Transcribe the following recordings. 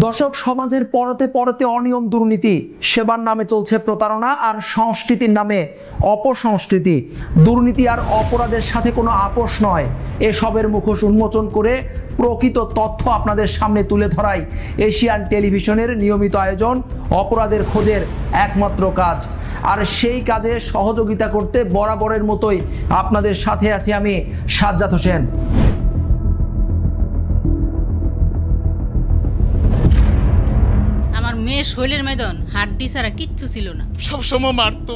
দর্শক, সমাজের পরতে পরতে অনিয়ম, দুর্নীতি, সেবার নামে চলছে প্রতারণা, আর সংস্কৃতির নামে অপসংস্কৃতি। দুর্নীতি আর অপরাধের সাথে কোনো আপোষ নয়। এসবের মুখোশ উন্মোচন করে প্রকৃত তথ্য আপনাদের সামনে তুলে ধরাই এশিয়ান টেলিভিশনের নিয়মিত আয়োজন অপরাধের খোঁজের একমাত্র কাজ। আর সেই কাজে সহযোগিতা করতে বরাবরের মতোই আপনাদের সাথে আছি আমি, সাজ্জাদ হোসেন। মেয়ে শৈলের ময়দান হাড্ডি ছাড়া কিচ্ছু ছিল না, সবসময় মারতো।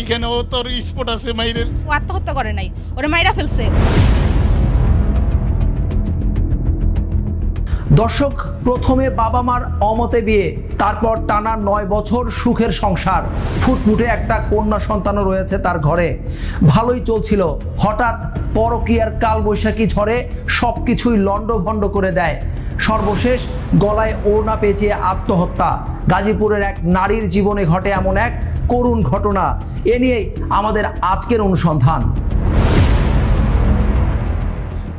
এখানেও তোর স্পট আছে মাইরের। ও আত্মহত্যা করে নাই, ওরে মাইরা ফেলছে। দর্শক, প্রথমে বাবা মার অমতে বিয়ে, তারপর টানা 9 বছর সুখের সংসার। ফুটফুটে একটা কন্যা সন্তানও রয়েছে তার ঘরে। ভালোই চলছিল, হঠাৎ পরকীয়ার কালবৈশাখী ঝড়ে সবকিছুই লন্ডভন্ড করে দেয়। সর্বশেষ গলায় ওড়না পেঁচিয়ে আত্মহত্যা। গাজীপুরের এক নারীর জীবনে ঘটে এমন এক করুণ ঘটনা। এ নিয়েই আমাদের আজকের অনুসন্ধান।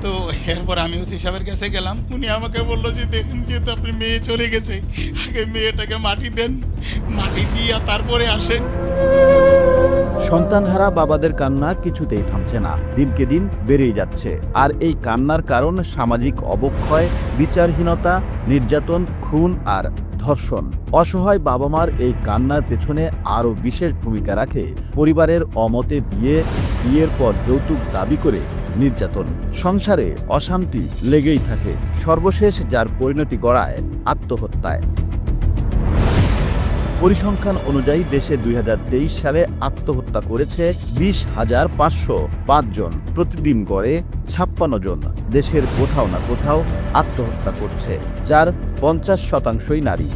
তো এরপর আমি ওসি সাহেবের কাছে গেলাম। উনি আমাকে বললো যে দেখুন, যেহেতু আপনি মেয়ে চলে গেছে, আগে মেয়েটাকে মাটি দেন, মাটি দিয়ে তারপরে আসেন। সন্তানহারা বাবাদের কান্না কিছুতেই থামছে না, দিনকে দিন বেড়েই যাচ্ছে। আর এই কান্নার কারণ সামাজিক অবক্ষয়, বিচারহীনতা, নির্যাতন, খুন আর ধর্ষণ। অসহায় বাবা মার এই কান্নার পেছনে আরও বিশেষ ভূমিকা রাখে পরিবারের অমতে বিয়ে, বিয়ের পর যৌতুক দাবি করে নির্যাতন। সংসারে অশান্তি লেগেই থাকে, সর্বশেষ যার পরিণতি গড়ায় আত্মহত্যায়। পরিসংখ্যান অনুযায়ী দেশে 2023 সালে আত্মহত্যা করেছে 20,505 জন। প্রতিদিন গড়ে 56 জন দেশের কোথাও না কোথাও আত্মহত্যা করছে, যার 50% নারী।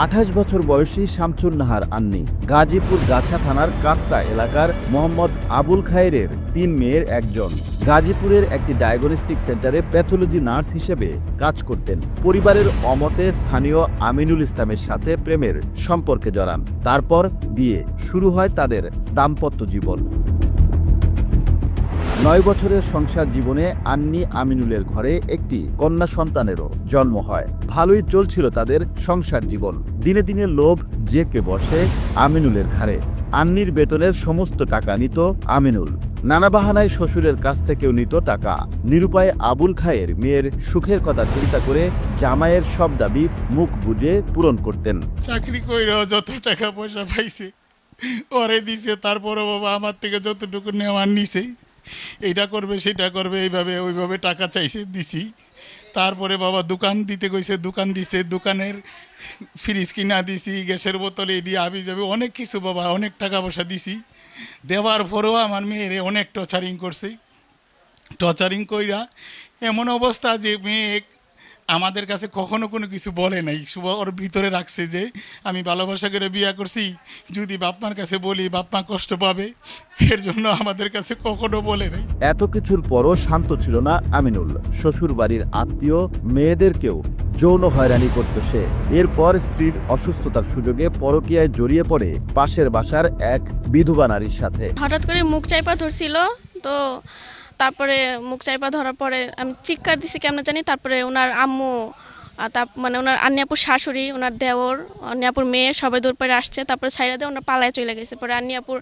28 বছর বয়সী শামছুন নাহার আন্নি গাজীপুর গাছা থানার কাতরা এলাকার মোহাম্মদ আবুল খায়েরের 3 মেয়ের একজন। গাজীপুরের একটি ডায়াগনস্টিক সেন্টারে প্যাথোলজি নার্স হিসেবে কাজ করতেন। পরিবারের অমতে স্থানীয় আমিনুল ইসলামের সাথে প্রেমের সম্পর্কে জড়ান। তারপর বিয়ে শুরু হয় তাদের দাম্পত্য জীবন। 9 বছরের সংসার জীবনে আন্নি আমিনুলের ঘরে একটি কন্যা সন্তানেরও জন্ম হয়। ভালোই চলছিল তাদের সংসার জীবন। দিনে দিনে লোভ জেঁকে বসে আমিনুলের ঘাড়ে। আন্নির বেতনের সমস্ত টাকা নিত আমিনুল। নানা বাহানায় শ্বশুরের কাছ থেকেও নিত টাকা। নিরুপায় আবুল খায়ের মেয়ের সুখের কথা চিন্তা করে জামাইয়ের সব দাবি মুখ বুজে পূরণ করতেন। চাকরি কইরা যত টাকা পয়সা পাইছে ওরে দিছে, তারপরে বাবা আমার থেকে যতটুকু নেওয়ার নিছে, এইটা করবে সেটা করবে, এইভাবে ওইভাবে টাকা চাইছে, দিছি। তারপরে বাবা দোকান দিতে কইছে, দোকান দিছে, দোকানের ফ্রিজ কিনা দিছি, গ্যাসের বোতল এডি আবি যাবে অনেক কিছু বাবা, অনেক টাকা পয়সা দিছি। দেওয়ার পরেও আমার মেয়েরে অনেক টর্চারিং করছে। টর্চারিং কইরা এমন অবস্থা যে মেয়ে আমাদের কাছে কখনো কোনো কিছু বলে নাই, শুভ ওর ভিতরে রাখছে যে আমি ভালোবাসা করে বিয়ে করছি, যদি বাপমার কাছে বলি বাপমা কষ্ট পাবে, এর জন্য আমাদের কাছে কখনো বলে নাই। এত কিছুর পরও শান্ত ছিল না আমিনুল। শ্বশুর বাড়ির আত্মীয় মেয়েদেরকেও যৌন হয়রানি করত সে। এরপর স্ত্রীর অসুস্থতার সুযোগে পরকীয়ায় জড়িয়ে পড়ে পাশের বাসার এক বিধবা নারীর সাথে। হঠাৎ করে মুখ চাইপা ধরছিল, তো তারপরে মুখ চাইপা ধরার পরে আমি চিৎকার দিছি কেমন জানি। তারপরে ওনার আম্মু, মানে ওনার আন্নিয়াপুর শাশুড়ি, ওনার দেওর, আন্নিয়াপুর মেয়ে সবাই দূর পরে আসছে। তারপরে ছাইরা দিয়ে ওনার পালায় চলে গেছে। পরে আন্নিয়াপুর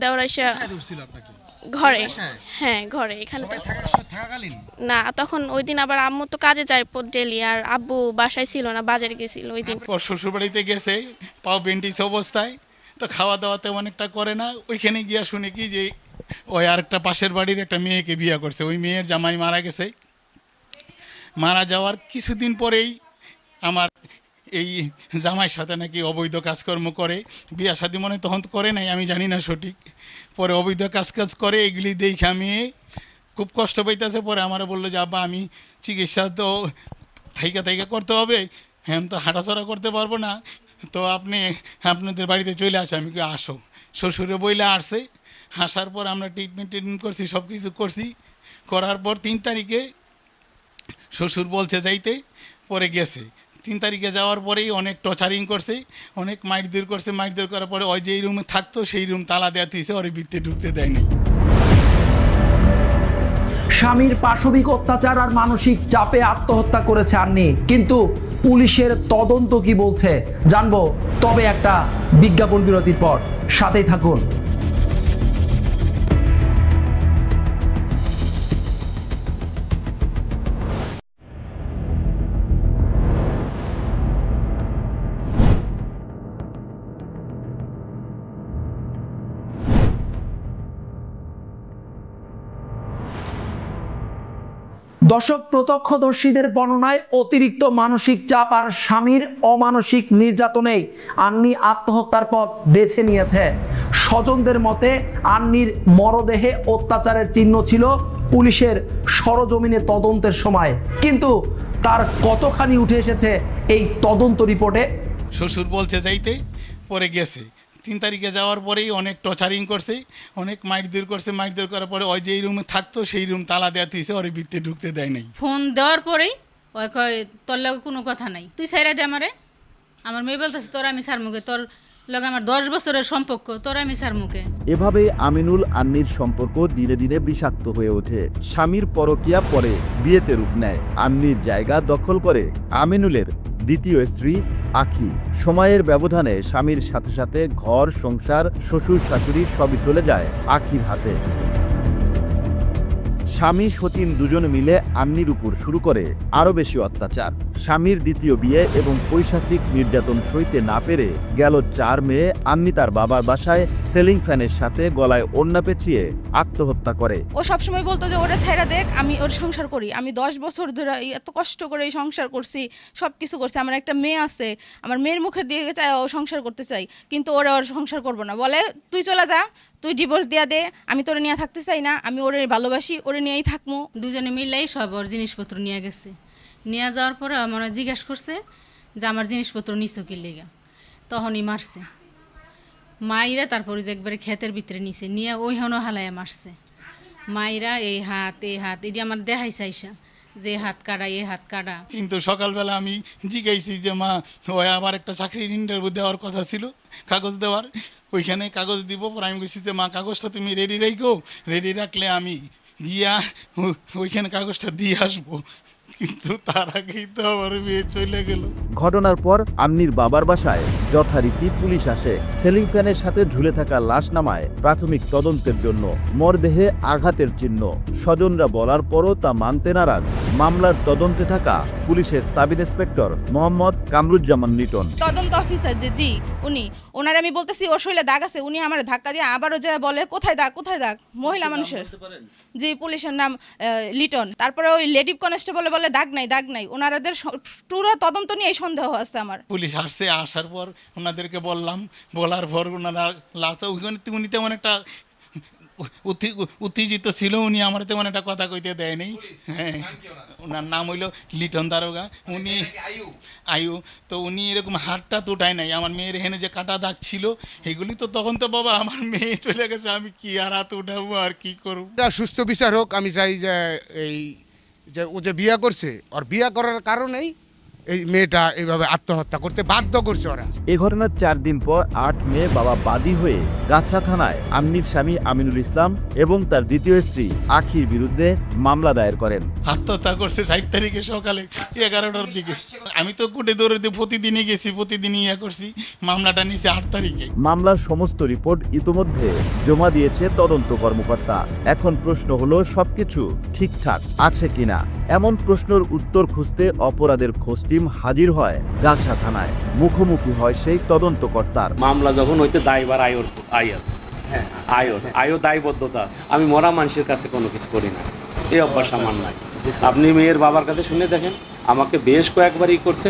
দেওর এসে ঘরে, হ্যাঁ ঘরে, এখানে না। তখন ওই দিন আবার আম্মু তো কাজে যায় ডেলি, আর আব্বু বাসায় ছিল না, বাজারে গেছিল ওই দিন। শ্বশুর বাড়িতে গেছে পাও বেন্টিস অবস্থায়, তো খাওয়া দাওয়া তেমন একটা করে না। ওইখানে গিয়া শুনে কি যে ওই আরেকটা পাশের বাড়ির একটা মেয়েকে বিয়ে করছে। ওই মেয়ের জামাই মারা গেছে। মারা যাওয়ার কিছুদিন পরেই আমার এই জামাইয়ের সাথে নাকি অবৈধ কাজকর্ম করে। বিয়া শাদী মনে তখন করে নাই, আমি জানি না সঠিক। পরে অবৈধ কাজ করে, এগুলি দেখে আমি খুব কষ্ট পাইতেছে। পরে আমার বললো যে আব্বা আমি চিকিৎসা তো থাইকা করতে হবে, হ্যাঁ তো হাঁটাচড়া করতে পারবো না, তো আপনি আপনাদের বাড়িতে চলে আসে। আমি আসো। শ্বশুরে বইলে আসছে। আসার পর আমরা ট্রিটমেন্ট করছি, সব কিছু করছি। করার পর 3 তারিখে শ্বশুর বলছে যাইতে, পরে গেছে। 3 তারিখে যাওয়ার পরেই অনেক টর্চারিং করছে, অনেক মাইরধর করছে। মাইরধর করার পরে ওই যেই রুমে থাকতো সেই রুম তালা দেওয়া থইছে, ওর ভিতরে ঢুকতে দেয়নি। স্বামীর পাশবিক অত্যাচার আর মানসিক চাপে আত্মহত্যা করেছে আন্নি, কিন্তু পুলিশের তদন্ত কি বলছে জানবো, তবে একটা বিজ্ঞাপন বিরতির পর। সাথেই থাকুন। দর্শক, প্রত্যক্ষদর্শীদের বর্ণনায় অতিরিক্ত মানসিক চাপ আর স্বামীর অমানসিক নির্যাতনেই আন্নি আত্মহত্যার পথ বেছে নিয়েছে। স্বজনদের মতে আন্নির মরদেহে অত্যাচারের চিহ্ন ছিল পুলিশের সরজমিনে তদন্তের সময়, কিন্তু তার কতখানি উঠে এসেছে এই তদন্ত রিপোর্টে? শ্বশুর বলছে যাইতে, পরে গেছে। 3 তারিখে যাওয়ার পরেই অনেক টর্চারিং করছে, অনেক মাইরধর করছে। মাইরধর করার পরে ওই যেই রুমে থাকতো সেই রুম তালা দেওয়া থইছে, ওর ভিতরে ঢুকতে দেয় নাই। ফোন দেওয়ার পরেই ওই কয় তোর লগে কোনো কথা নাই, তুই ছাইরা দে আমারে। আমার মেয়ে বলতেছে তোর আমি ছাড় মুখে, তোর লগে আমার 10 বছরের সম্পর্ক, তোর আমি ছাড় মুখে। এভাবে আমিনুল আন্নির সম্পর্ক দিনে দিনে বিষাক্ত হয়ে ওঠে। স্বামীর পরকীয়া পরে বিয়েতে রূপ নেয়। আন্নির জায়গা দখল করে আমিনুলের দ্বিতীয় স্ত্রী আখি। সময়ের ব্যবধানে স্বামীর সাথে সাথে ঘর সংসার শ্বশুর শাশুড়ি সবই চলে যায় আখির হাতে। স্বামী সতীন দুজন মিলে আন্নির উপর শুরু করে আরো বেশি অত্যাচার। স্বামীর দ্বিতীয় বিয়ে এবং পৈশাচিক নির্যাতন সইতে না পেরে গেল 4 মে আন্নি তার বাবার বাসায় সিলিং ফ্যানের সাথে গলায় ওড়না পেঁচিয়ে আত্মহত্যা করে। ও সবসময় বলতো যে ওরা ছাইরা দেখ, আমি ওর সংসার করি। আমি 10 বছর ধরে এত কষ্ট করে এই সংসার করছি, সব কিছু করছি। আমার একটা মেয়ে আছে, আমার মেয়ের মুখের দিকে চাই ও সংসার করতে চাই, কিন্তু ওরা ওর সংসার করবো না। বলে তুই চলে যা, তুই ডিভোর্স দিয়া দে, আমি তোরে নিয়ে থাকতে চাই না, আমি ওরে ভালোবাসি, ওরে নিয়েই থাকবো। দুজনে মিলেই সব ওর জিনিসপত্র নিয়ে গেছে। নিয়ে যাওয়ার পরে আমার জিজ্ঞাসা করছে যে আমার জিনিসপত্র নিছো কি লেগা, তখনই মারছে। মাইরা তারপরে যে একবারে ক্ষেতের ভিতরে নিছে, নিয়ে ওইখানেও হালাইয়া মারছে। মাইরা এই হাত এটি আমার দেখাই চাইসা যে হাত কাটা, এই হাত কাটা। কিন্তু সকালবেলা আমি জিজ্ঞাসি যে মা, ওই আবার একটা চাকরির ইন্টারভিউ দেওয়ার কথা ছিল, কাগজ দেওয়ার, ওইখানে কাগজ দিব। পরে আমি বলছি যে মা, কাগজটা তুমি রেডি রাখো, রেডি রাখলে আমি গিয়া ওইখানে কাগজটা দিয়ে আসবো। কিন্তু তার আগেই তো আমার মেয়ে চলে গেল। ঘটনার পর আন্নির বাবার বাসায় যথারীতি পুলিশ আসে। সিলিং ফ্যানের সাথে ঝুলে থাকা লাশ নামায় প্রাথমিক তদন্তের জন্য। মরদেহে আঘাতের চিহ্ন। স্বজনরা বলার পরও তা মানতে নারাজ মামলার তদন্তে থাকা পুলিশের সাব ইন্সপেক্টর মোহাম্মদ কামরুজ্জামান লিটন। তদন্ত অফিসার যে জি উনি, ওনার আমি বলতেছি ওর শরীরে দাগ আছে, উনি আমার ধাক্কা দিয়ে আবারও যা বলে কোথায় দাগ, কোথায় দাগ। মহিলা মানুষের, জি পুলিশের নাম লিটন। তারপরে ওই লেডি কনস্টেবল বলে দাগ নাই, দাগ নাই। ওনাদের পুরো তদন্ত নিয়ে এই সন্দেহ আছে আমার। পুলিশ আসছে, আসার পর ওনাদেরকে বললাম, বলার পর ওনারা লাস্টে ওইখানে উনি তেমন একটা উত্তেজিত ছিল, উনি আমার তেমন একটা কথা কইতে দেয়নি। হ্যাঁ, ওনার নাম হইল লিটন দারোগা, উনি আয়ু। তো উনি এরকম হাতটা তো উঠায় নাই। আমার মেয়ের এখানে যে কাটা দাগ ছিল এগুলি তো তখন তো বাবা আমার মেয়ে চলে গেছে, আমি কি আর হাত উঠাবো আর কি করবো। সুস্থ বিচার হোক, আমি চাই যে এই যে ও যে বিয়ে করছে, ওর বিয়ে করার কারণেই এই মেয়েটা এইভাবে আত্মহত্যা করতে বাধ্য করছে ওরা। এই ঘটনার 4 দিন পর 8 মে বাবা বাদী হয়ে গাছা থানায় আন্নির স্বামী আমিনুল ইসলাম এবং তার দ্বিতীয় স্ত্রী আখির বিরুদ্ধে মামলা দায়ের করেন। আত্মহত্যা করছে 4 তারিখে সকালে 11টার দিকে। আমি তো কোর্টে দৌড়ে প্রতিদিনই গেছি, প্রতিদিনই করছি। মামলাটা নিয়েছে 8 তারিখে। মামলার সমস্ত রিপোর্ট ইতোমধ্যে জমা দিয়েছে তদন্ত কর্মকর্তা। এখন প্রশ্ন হলো সবকিছু ঠিকঠাক আছে কিনা। এমন প্রশ্নের উত্তর খুঁজতে অপরাধের খোঁজ টিম হাজির হয় গাছা থানায়। মুখোমুখি হয় সেই তদন্তকর্তার। মামলা যখন হইতে দায়বার আয়র দায়বদ্ধতা আছে। আমি মরা মানুষের কাছে কোনো কিছু করি না, এই অভ্যাস আমার নাই। আপনি মেয়ের বাবার কাছে শুনে দেখেন, আমাকে বেশ কয়েকবারই করছে।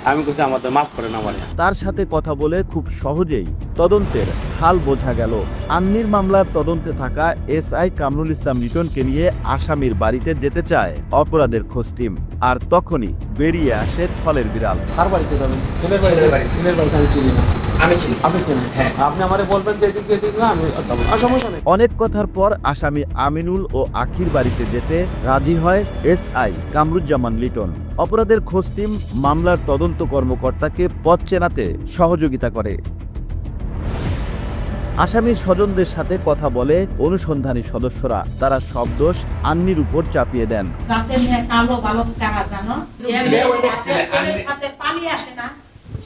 আমি বলছি আমাদের মাফ করে না। তার সাথে কথা বলে খুব সহজেই তদন্তের হাল বোঝা গেল। আন্নির মামলার তদন্তে থাকা এসআই কামরুল ইসলাম লিটনকে নিয়ে আসামির বাড়িতে যেতে চায় অপরাধের খোঁজ টিম। আর তখনই বেরিয়ে আসে থলের বিড়াল। কার বাড়িতে যাবেন? ছেলের বাড়ি। ছেলের বাড়িতে আমি চিনি না। আমি চিনি, আপনি চিনেন? হ্যাঁ, আপনি আমারে বলবেন যে এদিক এদিক না, আমি সমস্যা নেই। অনেক কথার পর আসামি আমিনুল ও আখির বাড়িতে যেতে রাজি হয় এসআই কামরুজ্জামান লিটন। অপরাধের খোঁজ টিম মামলার তদন্ত কর্মকর্তাকে পথ চেনাতে সহযোগিতা করে। আসামির স্বজনদের সাথে কথা বলে অনুসন্ধানী সদস্যরা, তারা সব দোষ আন্নির উপর চাপিয়ে দেন। জাতের মেয়ে কালো বালক কারা জানো, যে মেয়ে ওই ছেলের সাথে পালিয়ে আসে না,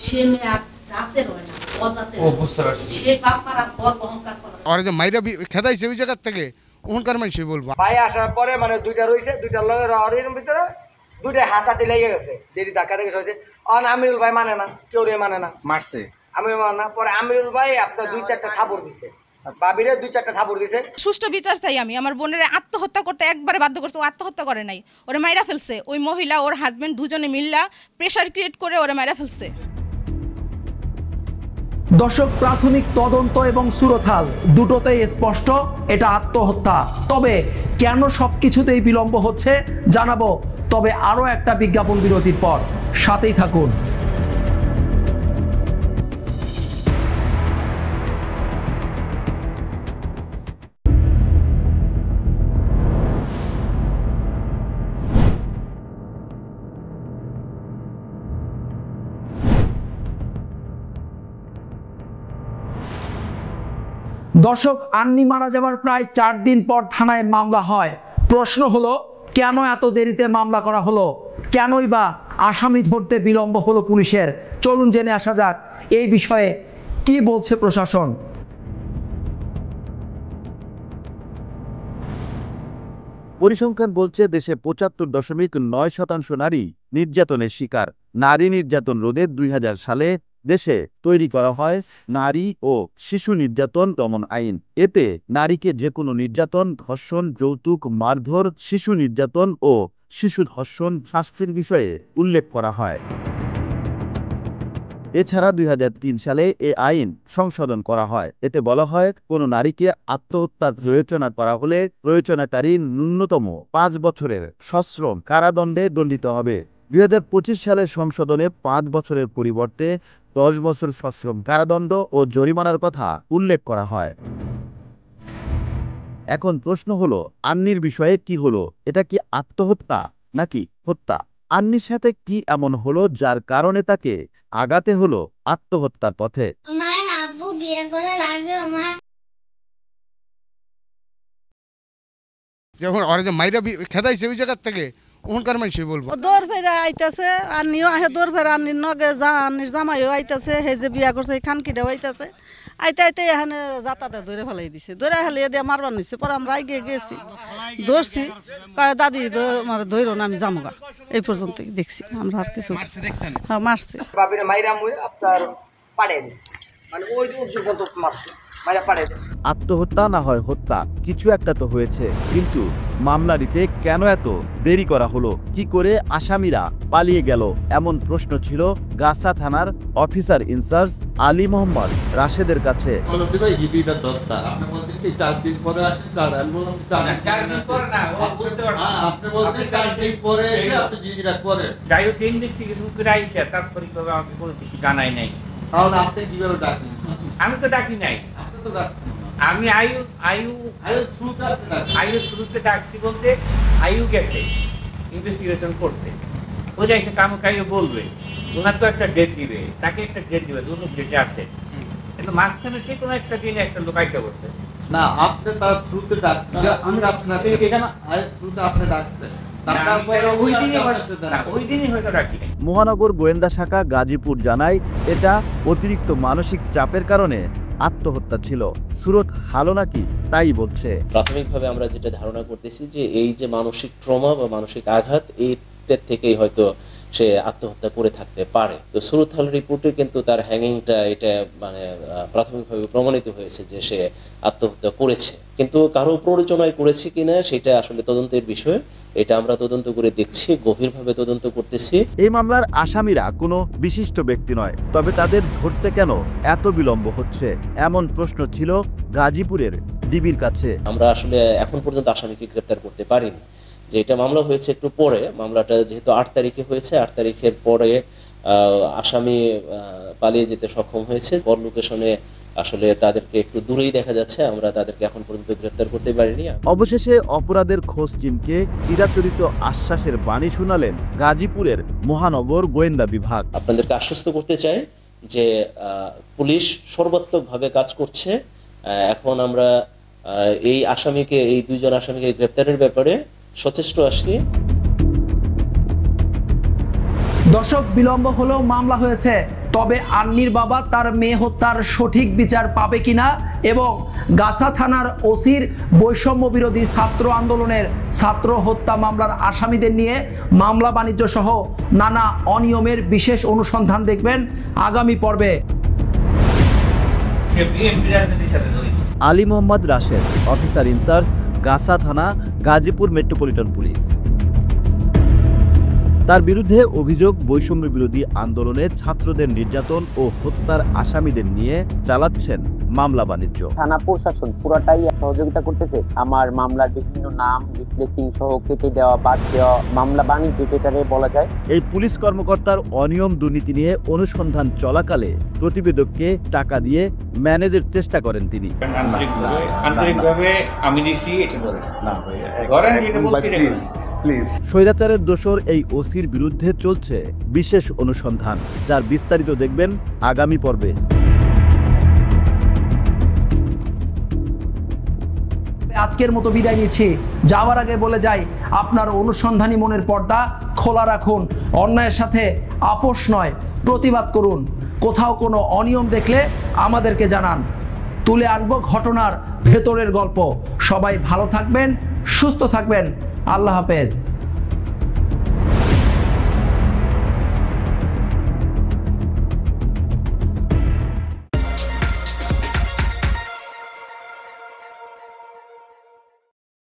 সে মেয়ে আর জাতের হয় না, অজাতের। ও বুঝতে পারছি। সে বাপার আর গর্ব অহংকার করে। আর যে মাইরা খেদাইছে ওই জায়গা থেকে ওখানকার মানুষই বলবো। ভাই আসার পরে মানে দুইটা রয়েছে, দুইটার লগে রয়ের ভিতরে দুইটা হাতাতে লেগে গেছে, যেটি ধাক্কা থেকে হয়েছে। আমিরুল ভাই মানে না, কেউ মানে না, মারছে আমিরুল মানে না। পরে আমিরুল ভাই আপনার 2-4টা থাপড় দিছে, বাবিরে 2-4টা থাপড় দিছে। সুষ্ঠু বিচার চাই আমি। আমার বোনের আত্মহত্যা করতে একবারে বাধ্য করছে, ও আত্মহত্যা করে নাই, ওরে মাইরা ফেলছে। ওই মহিলা ওর হাজবেন্ড দুজনে মিল্লা প্রেশার ক্রিয়েট করে ওরে মাইরা ফেলছে। দর্শক, প্রাথমিক তদন্ত এবং সুরতহাল দুটোতেই স্পষ্ট এটা আত্মহত্যা। তবে কেন সবকিছুতেই বিলম্ব হচ্ছে জানাবো, তবে আরো একটা বিজ্ঞাপন বিরতির পর। সাথেই থাকুন। দর্শক, আন্নি মারা যাওয়ার প্রায় 4 দিন পর থানায় মামলা হয়। প্রশ্ন হলো, কেন এত দেরিতে মামলা করা হলো, কেনই বা আসামি ধরতে বিলম্ব হলো পুলিশের? চলুন জেনে আসা যাক এই বিষয়ে কি বলছে প্রশাসন। পরিসংখ্যান বলছে দেশে 75.9% নারী নির্যাতনের শিকার। নারী নির্যাতন রোধে 2000 সালে দেশে তৈরি করা হয় নারী ও শিশু নির্যাতন দমন আইন। এতে নারীকে যে কোনো নির্যাতন, ধর্ষণ, যৌতুক, মারধর, শিশু নির্যাতন ও শিশু ধর্ষণ শাস্তির বিষয়ে উল্লেখ করা হয়। এছাড়া 2003 সালে এ আইন সংশোধন করা হয়। এতে বলা হয়, কোনো নারীকে আত্মহত্যার প্ররোচনা করা হলে প্ররোচনাকারী ন্যূনতম 5 বছরের সশ্রম কারাদণ্ডে দণ্ডিত হবে। 2025 সালের সংশোধনে 5 বছরের পরিবর্তে 10 বছর সশ্রম কারাদণ্ড ও জরিমানার কথা উল্লেখ করা হয়। এখন প্রশ্ন হলো, আন্নির বিষয়ে কি হলো? এটা কি আত্মহত্যা নাকি হত্যা? আন্নির সাথে কি এমন হলো যার কারণে তাকে আগাতে হলো আত্মহত্যার পথে? যখন ওরা যে মাইরা খেদাইছে ওই জায়গা থেকে ওখানকার মানুষই বলবো। দৌড় ফেরা আইতাছে, আন্নিও আহে দৌড় ফেরা, আন্নির নগে আন্নির জামাইও আইতাছে, হে যে বিয়া করছে খানকিটাও আইতাছে। আইতে আইতে এখানে যাতাতে ধরে ফেলাই দিছে, ধরে ফেলিয়ে দিয়ে মারবার নিচ্ছে। পরে আমরা আগে গেছি, ধরছি, কয় দাদি আমার ধরো না, আমি যামগা। এই পর্যন্তই দেখছি আমরা, আর কিছু। হ্যাঁ, মারছে। বাবিরে মাইরা মুই আপনার পাড়ে দিছে, মানে ওই পর্যন্ত মারছে, মাইরা পাড়ে দিছে। আত্মহত্যা না হয় হত্যা, কিছু একটা তো হয়েছে। কিন্তু মামলা দিতে কেন এত দেরি করা হলো? কি করে আসামিরা পালিয়ে গেল? এমন প্রশ্ন ছিল গাছা থানার অফিসার ইনচার্জ আলী মোহাম্মদ রাশেদের কাছে। আমি তো ডাকি নাই, আমি আয়ু থ্রুতে ডাকছি বলতে আয়ু গেছে ইনভেস্টিগেশন করছে, ওই যাইছে কামকাইও বলবে, ওনার তো একটা ডেট দিবে, তাকে একটা ডেট দিবে, দুটো ডেটে আসে। কিন্তু মাঝখানে যে কোনো একটা দিনে একটা লোক আইসা বসছে না, আপনি তার থ্রুতে ডাকছেন, আমি আপনাকে এখানে থ্রুতে আপনি ডাকছেন, মহানগর গোয়েন্দা শাখা গাজীপুর জানায়, এটা অতিরিক্ত মানসিক চাপের কারণে আত্মহত্যা ছিল। সুরত হালো নাকি তাই বলছে। প্রাথমিকভাবে আমরা যেটা ধারণা করতেছি যে এই যে মানসিক ট্রমা বা মানসিক আঘাত, এইটার থেকেই হয়তো সে আত্মহত্যা করে থাকতে পারে। তো সুরত হাল রিপোর্টে কিন্তু তার হ্যাঙ্গিংটা এটা মানে প্রাথমিকভাবে প্রমাণিত হয়েছে যে সে আত্মহত্যা করেছে, কিন্তু কারো প্ররোচনায় করেছে কিনা সেটা আসলে তদন্তের বিষয়। এটা আমরা তদন্ত করে দেখছি, গভীরভাবে তদন্ত করতেছি। এই মামলার আসামিরা কোনো বিশিষ্ট ব্যক্তি নয়, তবে তাদের ধরতে কেন এত বিলম্ব হচ্ছে, এমন প্রশ্ন ছিল গাজীপুরের ডিবির কাছে। আমরা আসলে এখন পর্যন্ত আসামিকে গ্রেপ্তার করতে পারিনি। যে এটা মামলা হয়েছে একটু পরে, মামলাটা যেহেতু 8 তারিখে হয়েছে, 8 তারিখের পরে আসামি পালিয়ে যেতে সক্ষম হয়েছে। পর লোকেশনে আসলে তাদেরকে একটু দূরেই দেখা যাচ্ছে, আমরা তাদেরকে এখন পর্যন্ত গ্রেফতার করতে পারিনি। অবশেষে অপরাধের খোঁজ চিনকে চিরাচরিত আশ্বাসের বাণী শোনালেন গাজীপুরের মহানগর গোয়েন্দা বিভাগ। আপনাদেরকে আশ্বস্ত করতে চাই যে পুলিশ সর্বাত্মকভাবে কাজ করছে এখন আমরা এই আসামিকে, এই 2 জন আসামিকে গ্রেপ্তারের ব্যাপারে সচেষ্ট আছি। দর্শক, বিলম্ব হলেও মামলা হয়েছে, তবে আন্নির বাবা তার মেয়ে হত্যার সঠিক বিচার পাবে কিনা এবং গাছা থানার ওসির বৈষম্য বিরোধী ছাত্র আন্দোলনের ছাত্র হত্যা মামলার আসামিদের নিয়ে মামলা বাণিজ্য সহ নানা অনিয়মের বিশেষ অনুসন্ধান দেখবেন আগামী পর্বে। আলী মোহাম্মদ রাশেদ, অফিসার ইনচার্জ, গাছা থানা, গাজীপুর মেট্রোপলিটন পুলিশ। তার বিরুদ্ধে অভিযোগ বৈষম্য বিরোধী আন্দোলনে ছাত্রদের নির্যাতন ও হত্যার আসামিদের নিয়ে চালাচ্ছেন মামলা বাণিজ্য। থানা প্রশাসন পুরোটাই সহযোগিতা করতেছে। আমার মামলার বিভিন্ন নাম রিপ্লেসিং সহ কেটে দেওয়া, বাদ দেওয়া, মামলা বাণিজ্য যেটারে বলা যায়। এই পুলিশ কর্মকর্তার অনিয়ম দুর্নীতি নিয়ে অনুসন্ধান চলাকালে প্রতিবেদককে টাকা দিয়ে ম্যানেজের চেষ্টা করেন তিনি। আন্তরিকভাবে আমি দিছি, এটা বলেন না ভাই, ধরেন এটা বলতে স্বৈরাচারের দোসর এই ওসির বিরুদ্ধে চলছে বিশেষ অনুসন্ধান, যার বিস্তারিত দেখবেন আগামী পর্বে। আজকের মতো বিদায় নিচ্ছি। যাওয়ার আগে বলে যাই, আপনার অনুসন্ধানী মনের পর্দা খোলা রাখুন। অন্যায়ের সাথে আপোষ নয়, প্রতিবাদ করুন। কোথাও কোনো অনিয়ম দেখলে আমাদেরকে জানান, তুলে আনবো ঘটনার ভেতরের গল্প। সবাই ভালো থাকবেন, সুস্থ থাকবেন। আল্লাহ হাফেজ।